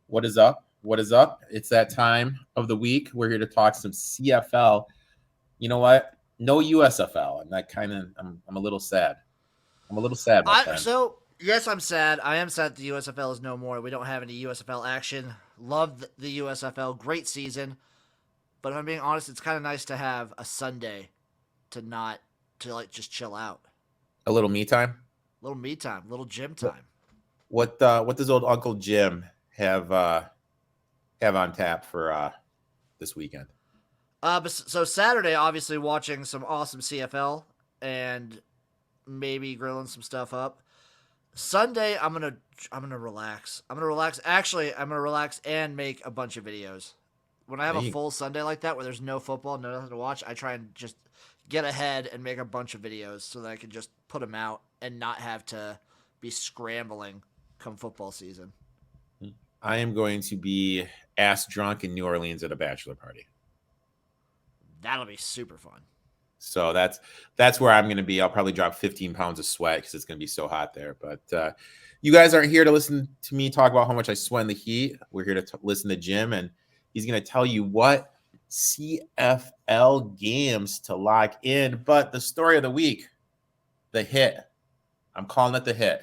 What is up? What is up? It's that time of the week. We're here to talk some CFL. You know what? No USFL, and that kind of I'm a little sad. I'm a little sad, my friend. Yes, I'm sad. I am sad that the USFL is no more. We don't have any USFL action. Love the USFL. Great season. But if I'm being honest, it's kind of nice to have a Sunday to not to like just chill out. A little me time. Little me time, little gym What time. what does old Uncle Jim have on tap for this weekend? So Saturday, obviously watching some awesome CFL and maybe grilling some stuff up. Sunday, I'm gonna relax. I'm gonna relax. Actually, I'm gonna relax and make a bunch of videos. When I have a Hey, full Sunday like that, where there's no football, no nothing to watch, I try and just get ahead and make a bunch of videos so that I can just put them out and not have to be scrambling come football season. I am going to be ass drunk in New Orleans at a bachelor party. That'll be super fun. So that's where I'm going to be. I'll probably drop 15 pounds of sweat because it's going to be so hot there. But you guys aren't here to listen to me talk about how much I sweat in the heat. We're here to listen to Jim, and he's going to tell you what CFL games to lock in. But the story of the week, the hit. I'm calling it the hit.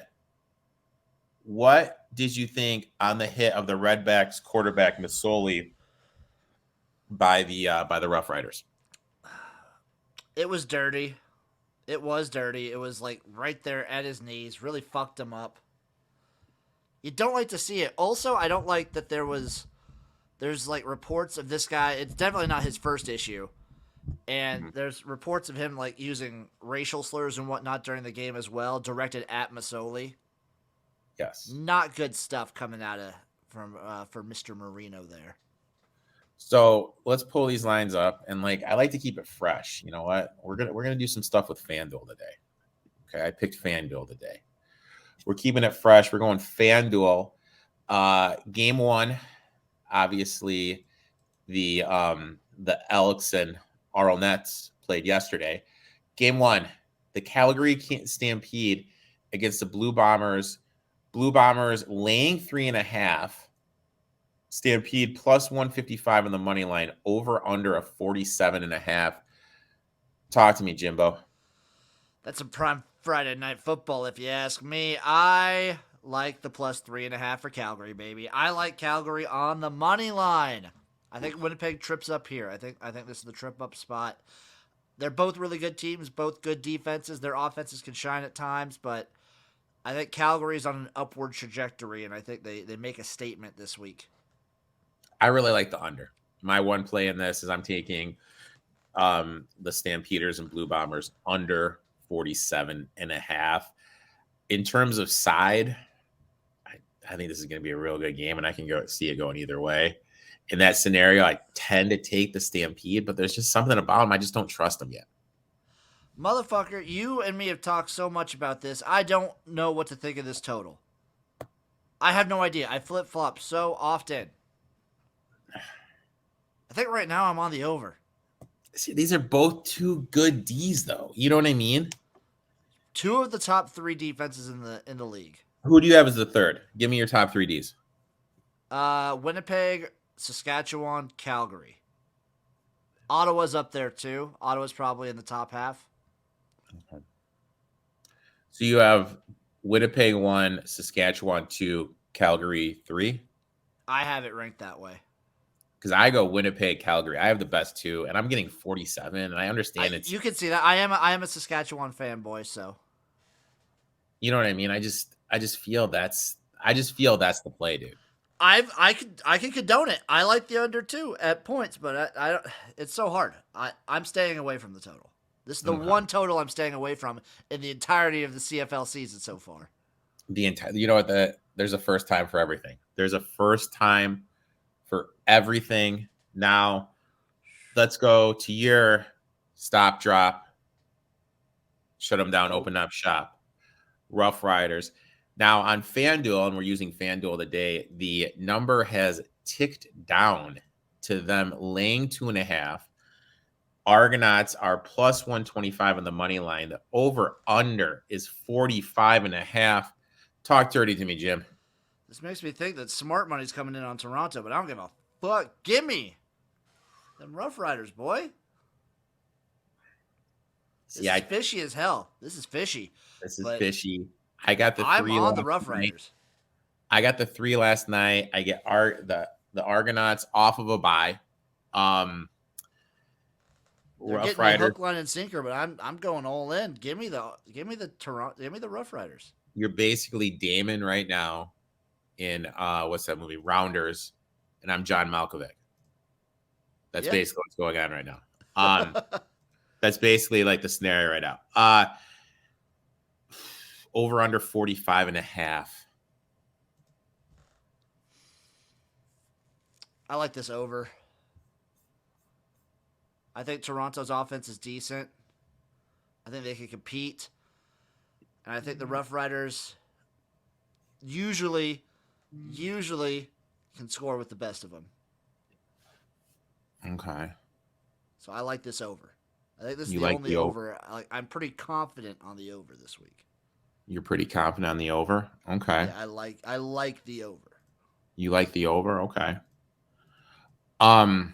What did you think on the hit of the Redbacks quarterback Masoli by the Rough Riders? It was dirty. It was dirty. It was like right there at his knees. Really fucked him up. You don't like to see it. Also, I don't like that there's like reports of this guy. It's definitely not his first issue. And Mhm. there's reports of him like using racial slurs and whatnot during the game as well, directed at Masoli. Yes. Not good stuff coming out of from for Mr. Marino there. So let's pull these lines up, and like I like to keep it fresh. You know what? We're gonna do some stuff with FanDuel today. Okay, I picked FanDuel today. We're keeping it fresh. We're going FanDuel. Game one, obviously the Elks and Arl Nets played yesterday. Game one, the Calgary Stampede against the Blue Bombers. Blue Bombers laying 3.5. Stampede plus 155 on the money line, over under a 47.5. Talk to me, Jimbo. That's a prime Friday night football, if you ask me. I like the plus 3.5 for Calgary, baby. I like Calgary on the money line. I think Winnipeg trips up here. I think this is the trip up spot. They're both really good teams, both good defenses. Their offenses can shine at times, but I think Calgary's on an upward trajectory, and I think they make a statement this week. I really like the under. My one play in this is I'm taking the Stampeders and Blue Bombers under 47.5. In terms of side, I think this is going to be a real good game, and I can see it going either way. In that scenario, I tend to take the Stampede, but there's just something about them. I just don't trust them yet. Motherfucker, you and me have talked so much about this. I don't know what to think of this total. I have no idea. I flip flop so often. I think right now I'm on the over. See, these are both two good Ds, though. You know what I mean? Two of the top three defenses in the league. Who do you have as the third? Give me your top three Ds. Winnipeg, Saskatchewan, Calgary. Ottawa's up there too. Ottawa's probably in the top half. Okay. So you have Winnipeg 1, Saskatchewan 2, Calgary 3. I have it ranked that way. Because I go Winnipeg, Calgary. I have the best two, and I'm getting 47. And I understand it's, You can see that I am a Saskatchewan fanboy, so you know what I mean. I just feel that's the play, dude. I can condone it. I like the under too at points, but I don't. It's so hard. I'm staying away from the total. This is the Okay. one total I'm staying away from in the entirety of the CFL season so far. The entire, you know what? There's a first time for everything. There's a first time for everything. Now, let's go to your stop drop, shut them down, open up shop. Rough Riders. Now on FanDuel, and we're using FanDuel today, the number has ticked down to them laying 2.5. Argonauts are plus 125 on the money line. The over under is 45.5. Talk dirty to me, Jim. This makes me think that smart money's coming in on Toronto, but I don't give a fuck. Gimme them Rough Riders, boy. See, This is fishy as hell. This is fishy. this is But fishy. I got the I'm three on the last Rough night. Riders. I got the 3 last night. I get the Argonauts off of a bye. They're Rough getting me Riders. hook, line, and sinker, but I'm going all in. Give me the Toronto, give me the Rough Riders. You're basically Damon right now in what's that movie? Rounders, and I'm John Malkovich. That's basically what's going on right now. That's basically like the scenario right now. Over under 45.5. I like this over. I think Toronto's offense is decent. I think they can compete. And I think the Rough Riders usually can score with the best of them. Okay. So I like this over. I think this is You the like only the over. I'm pretty confident on the over this week. You're pretty confident on the over? Okay. Yeah, I like the over. You like the over? Okay. I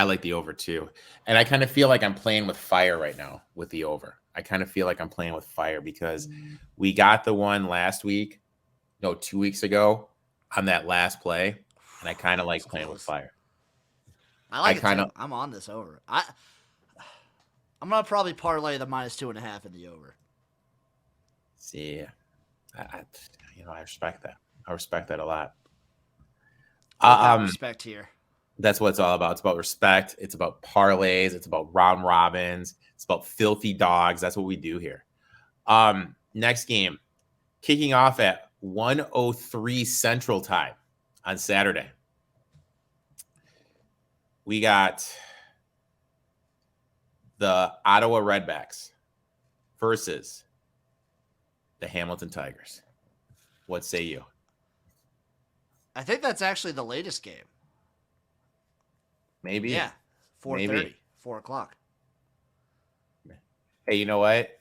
like the over too. And I kind of feel like I'm playing with fire right now with the over. I kind of feel like I'm playing with fire because we got the one last week, no, 2 weeks ago on that last play. And I kind of like playing with fire. I like it too. I'm on this over. I'm gonna probably parlay the -2.5 in the over. See, I respect that. I respect that a lot. Respect here. That's what it's all about. It's about respect. It's about parlays. It's about round robins. It's about filthy dogs. That's what we do here. Next game, kicking off at 1:03 Central Time on Saturday. We got the Ottawa Redbacks versus the Hamilton Tigers. What say you? I think that's actually the latest game. Maybe. Yeah. 4:30. 4 o'clock. Hey, you know what?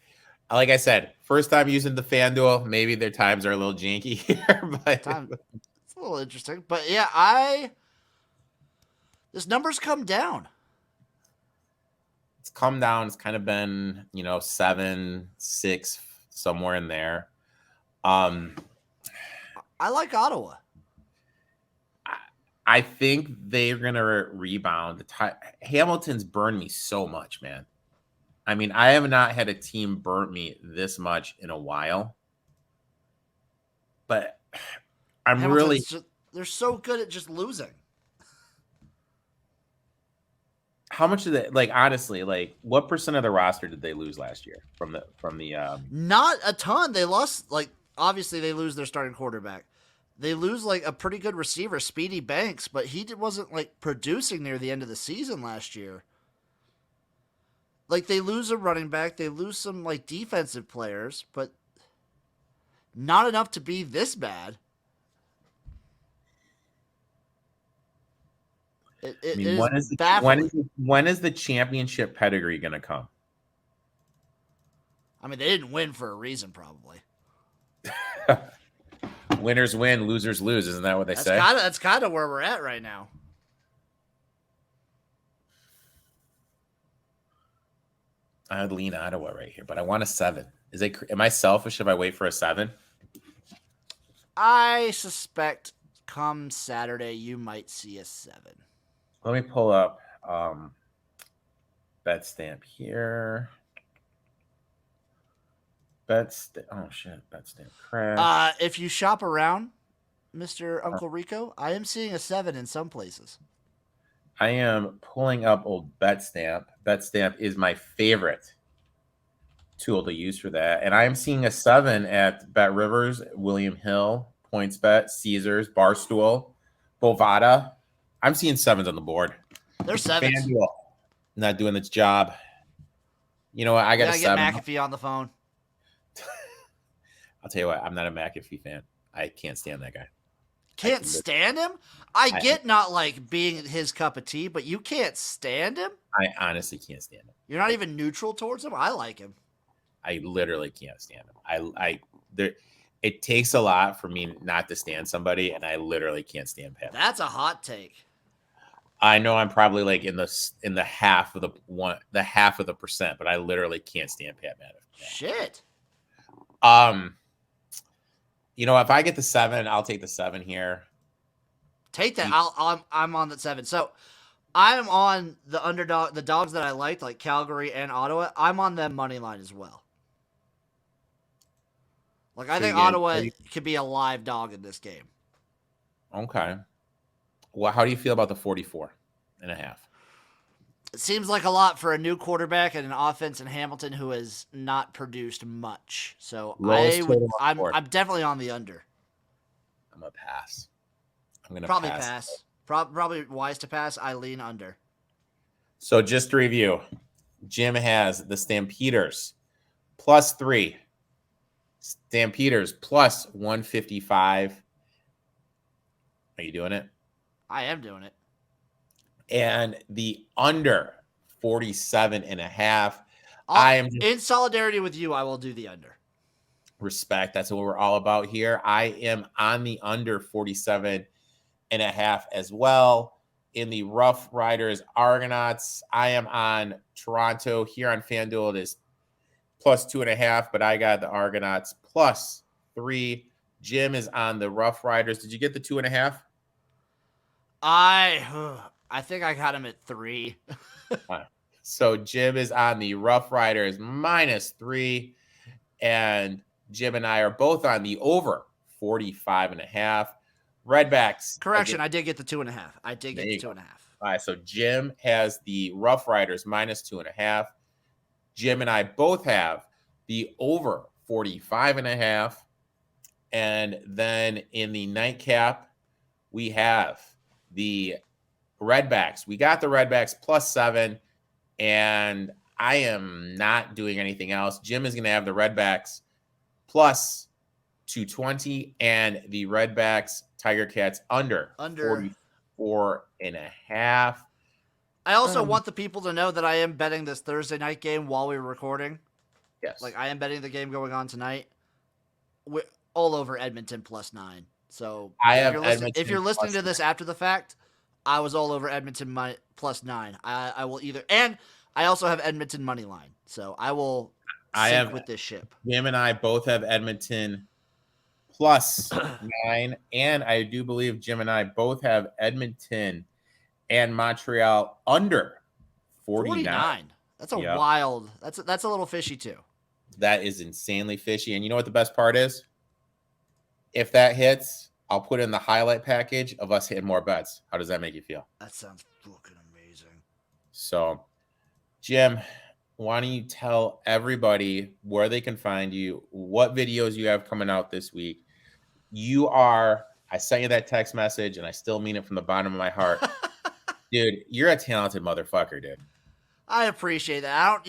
Like I said, first time using the FanDuel. Maybe their times are a little janky here, but it's a little interesting. But yeah, this number's come down. It's come down. It's kind of been, 7, 6, somewhere in there. I like Ottawa. I think they're gonna rebound. Hamilton's burned me so much, man. I mean, I have not had a team burn me this much in a while. But they're so good at just losing. How much did they honestly, what percent of the roster did they lose last year from the Not a ton. They lost, obviously they lose their starting quarterback. They lose a pretty good receiver, Speedy Banks, but he wasn't producing near the end of the season last year. They lose a running back, they lose some defensive players, but not enough to be this bad. When is the championship pedigree going to come? I mean, they didn't win for a reason, probably. Winners win, losers lose. Isn't that what they say? That's kind of where we're at right now. I'd lean Ottawa right here, but I want a 7. Am I selfish if I wait for a 7? I suspect come Saturday you might see a 7. Let me pull up bet stamp here. Bet stamp crash. If you shop around, Mr. Uncle Rico, I am seeing a 7 in some places. I am pulling up old bet stamp. Bet stamp is my favorite tool to use for that. And I am seeing a 7 at Bet Rivers, William Hill, PointsBet, Caesars, Barstool, Bovada. I'm seeing 7s on the board. There's 7s. FanDuel not doing its job. You know what? I got a 7. Get McAfee on the phone. I'll tell you what. I'm not a McAfee fan. I can't stand that guy. Can't stand him? I get not being his cup of tea, but you can't stand him? I honestly can't stand him. You're not even neutral towards him? I like him. I literally can't stand him. It takes a lot for me not to stand somebody, and I literally can't stand Pat. That's a hot take. I know I'm probably like in the half of the percent, but I literally can't stand Pat McAfee. Shit. If I get the 7, I'll take the 7 here. Take that. I'm on the 7. So I'm on the underdog, the dogs that I liked, like Calgary and Ottawa. I'm on them money line as well. Like, I think Ottawa could be a live dog in this game. Okay. Well, how do you feel about the 44.5? It seems like a lot for a new quarterback and an offense in Hamilton who has not produced much. So I'm definitely on the under. I'm gonna pass. I'm gonna probably pass. Probably wise to pass. I lean under. So just to review, Jim has the Stampeders +3. Stampeders plus 155. Are you doing it? I am doing it. And the under 47.5. I am in solidarity with you. I will do the under. Respect. That's what we're all about here. I am on the under 47.5 as well. In the Rough Riders Argonauts, I am on Toronto. Here on FanDuel, it is +2.5, but I got the Argonauts +3. Jim is on the Rough Riders. Did you get the 2.5? I think I got him at 3. So Jim is on the Rough Riders -3, and Jim and I are both on the over 45.5. Redbacks. Correction, I did get the 2.5. I did get the 2.5. All right, so Jim has the Rough Riders -2.5. Jim and I both have the over 45.5. And then in the nightcap, we have the Redbacks. We got the Redbacks +7, and I am not doing anything else. Jim is going to have the Redbacks +220 and the Redbacks Tiger Cats under 44.5. I also want the people to know that I am betting this Thursday night game while we were recording. Yes. Like, I am betting the game going on tonight. We're all over Edmonton +9. So if you're listening to this after the fact, I was all over Edmonton +9. I will either, and I also have Edmonton money line. So I will sync with this ship. Jim and I both have Edmonton +9, and I do believe Jim and I both have Edmonton and Montreal under 49. That's a wild. That's a little fishy too. That is insanely fishy. And you know what the best part is? If that hits, I'll put in the highlight package of us hitting more bets. How does that make you feel? That sounds fucking amazing. So, Jim, why don't you tell everybody where they can find you, what videos you have coming out this week? I sent you that text message, and I still mean it from the bottom of my heart. Dude, you're a talented motherfucker, dude. I appreciate that.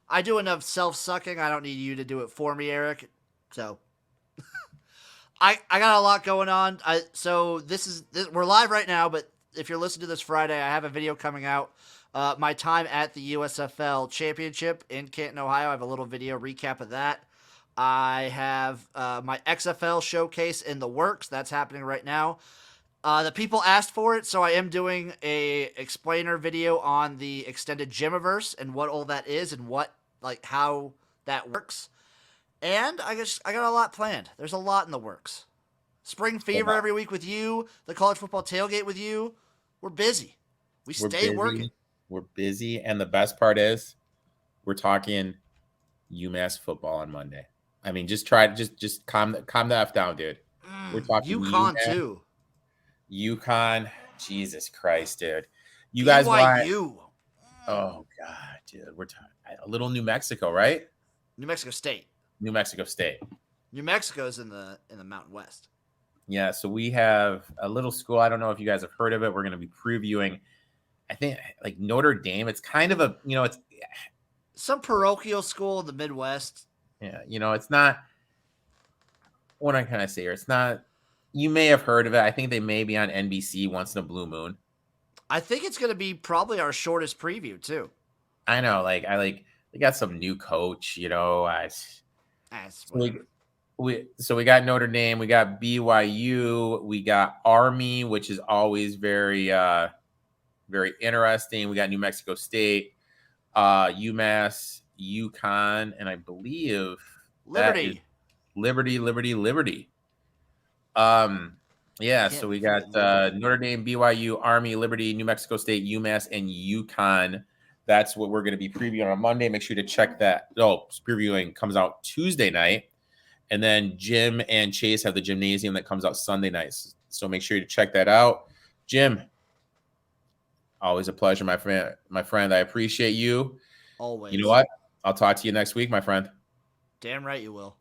I do enough self-sucking. I don't need you to do it for me, Eric. So I got a lot going on. We're live right now, but if you're listening to this Friday, I have a video coming out. My time at the USFL Championship in Canton, Ohio. I have a little video recap of that. I have my XFL showcase in the works. That's happening right now. The people asked for it, so I am doing a explainer video on the extended Gymverse and what all that is and how that works. And I got a lot planned. There's a lot in the works. Spring Fever every week with you. The college football tailgate with you. We're busy. We're stay working. We're busy, and the best part is we're talking UMass football on Monday. I mean, just calm the F down, dude. We're talking UConn too. UConn, Jesus Christ, dude. You guys want? Oh God, dude. We're talking a little New Mexico, right? New Mexico State. New Mexico State. New Mexico's in the Mountain West. Yeah, so we have a little school. I don't know if you guys have heard of it. We're going to be previewing, I think, like Notre Dame. It's kind of it's some parochial school in the Midwest. Yeah, it's not. What I kind of say here, it's not. You may have heard of it. I think they may be on NBC once in a blue moon. I think it's going to be probably our shortest preview too. I know, they got some new coach. we got Notre Dame, we got BYU, we got Army, which is always very interesting. We got New Mexico State, UMass, UConn, and I believe that is Liberty. Liberty. Um, yeah, so Can't we got forget Liberty. Notre Dame, BYU, Army, Liberty, New Mexico State, UMass, and UConn. That's what we're going to be previewing on Monday. Make sure to check that. Oh, previewing comes out Tuesday night. And then Jim and Chase have the gymnasium that comes out Sunday nights. So make sure to check that out. Jim, always a pleasure, my friend. My friend, I appreciate you. You know Always. what? I'll talk to you next week, my friend. Damn right you will.